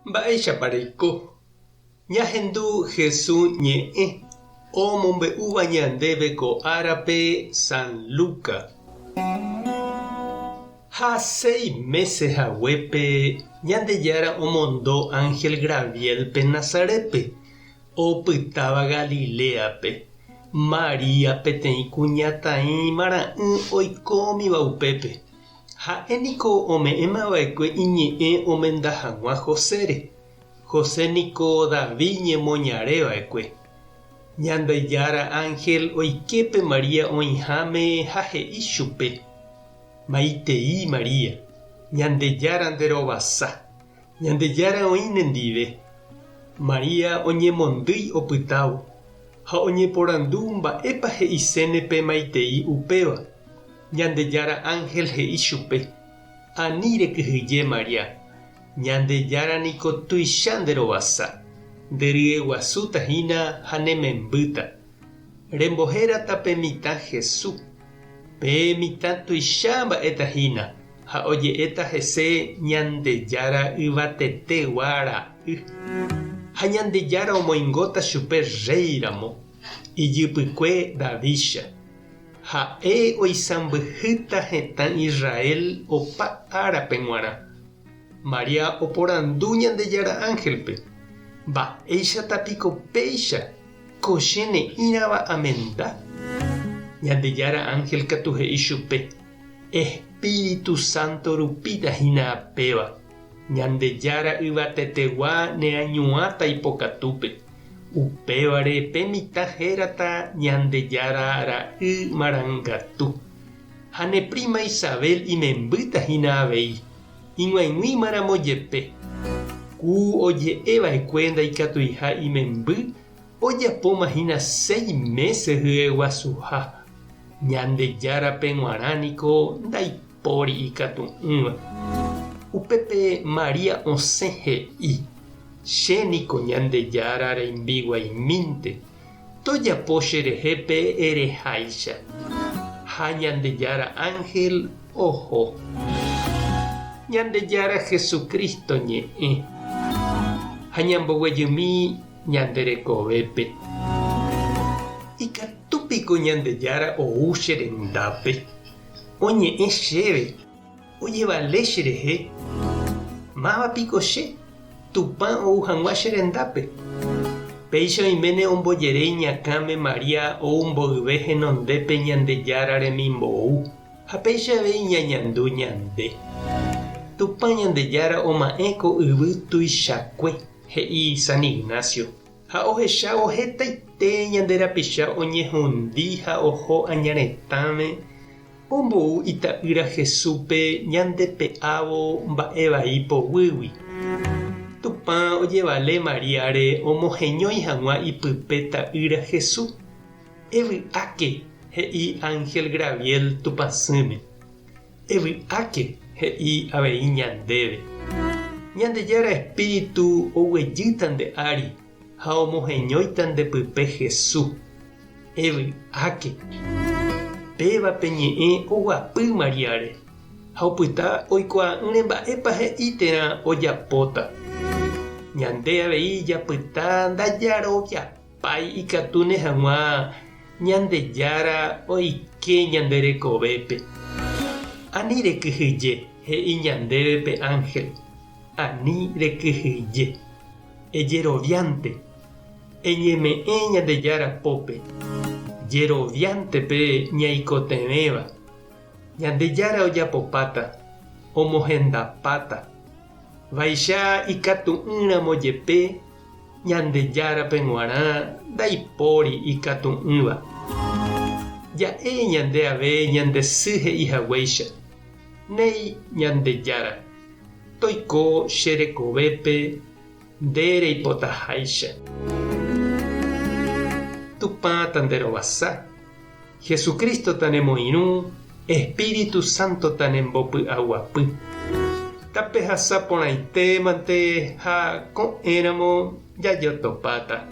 Mba'éichapareko. Ñahendu Jesús ñe'ẽ omombe'úva ñandéve ko árape San Luca. Ha 6 meses haguépe Ñandejára omondo Ángel Gabrielpe Nazaretpe, opytáva Galileape. María peteĩ kuñataĩ mara'ỹ oikómiva upépe. Ha'éniko ome'ẽmava'ekue iñe'ẽ omenda hag̃ua Josére. José niko David ñemoñareva'ekue. Ñandejára Ángel oikepe María oĩháme ha he'i chupe: Maitei María, Ñandejára nderovasa, Ñandejára oĩne ndive. María oñemondýi opytávo ha oñeporandu mba'épa he'isénepe maitei upéva. Ñandejára Ángel he'i chupe: Ani rekyhyje María, Ñandejára niko tuicha nderovasa, nderyeguasútahína ha nemembýta. Rembohérata pe mitã Jesús, pe mitã tuicha mba'etahína, ha oje'éta hese Ñandejára yvatetegua ra'y. Ha Ñandejára omoingóta chupe réiramo, ijypykue Davícha. Ha'e oisãmbyhýta hetã Israel opa árape g̃uarã. María oporandu Ñandejára Ángelpe: Mba'éichatapiko péicha, ko che ne'írãva amenda. Ñandejára Ángel katu he'i chupe: Espíritu Santo rupítahína apéva. Ñandejára yvatetegua neañuãta ipokatúpe. Upévare pe mitã hérata Ñandejára ra'y marangatu. Ha ne prima Isabel imembýtahína avei, ig̃uaig̃uímaramo jepe. Ku oje'eva'ekue ndaikatuiha imemby, ojapómahína 6 meses hyeguasuha. Ñandejára pe g̃uarã niko ndaipóri ikatu'ỹva. Upépe María osẽ he'i: Che niko Ñandejára reimbiguaimínte, tojapo cherehépe ereháicha. Ha Ñandejára Ángel oho: Ñandejára Jesucristo ñe'ẽ. Ha ñamboguejymi ñanderekovépe. Ikatúpiko Ñandejára ou che rendápe. Oñe'ẽ chéve, ojevale cherehe. Mávapiko che Tupã ou hag̃ua che rendápe. Péicha oiméne ombojerei ñakãme María ou mboyve henondépe Ñandejára remimbou, ha péichavei ñañandu ñande. Tupã Ñandejára oma'ẽko yvy tuichakue, he'i San Ignacio, ha ohechávo hetaite ñande rapicha oñehũndi ha oho añaretãme ombou ita'ýra Jesúspe ñandepe'ávo mba'evai poguýgui. Tupã ojevale Mariáre omoheñói hag̃ua ipype ta'ýra Jesús. Evy'áke, he'i Ángel Gabriel tupãsýme. Evy'áke, he'i avei ñandéve. Ñandejára Espíritu oguejýta nde ári ha omoheñóita ndepype Jesús. Evy'áke. Pévape ñe'ẽ oguapy Mariáre ha opyta oikuaa'ỹre mba'épa he'ítera ojapóta. Ñande avei japyta ndajaroviapai ikatúne hag̃ua Ñandejára oike ñanderekovépe. Ani rekyhyje, he'i ñandéve pe Ángel. Ani rekyhyje. Ejeroviánte. Eñeme'ẽ Ñandejára pópe. Jeroviánte pe ñaikotevẽva. Ñandejára ojapopáta, omohendapáta. Vaicha ikatu'ỹramo jepe Ñandejára pe g̃uarã ndaipóri ikatu'ỹva. Ja'e ñande ave ñandesy he'i hag̃uáicha: Néi Ñandejára, toiko cherekovépe nde reipotaháicha. Tupã tanderovasa, Jesucristo tanemoirũ, Espíritu Santo tanembopy'aguapy. Tape hasa porãitémante ha ko'ẽramo jajotopáta.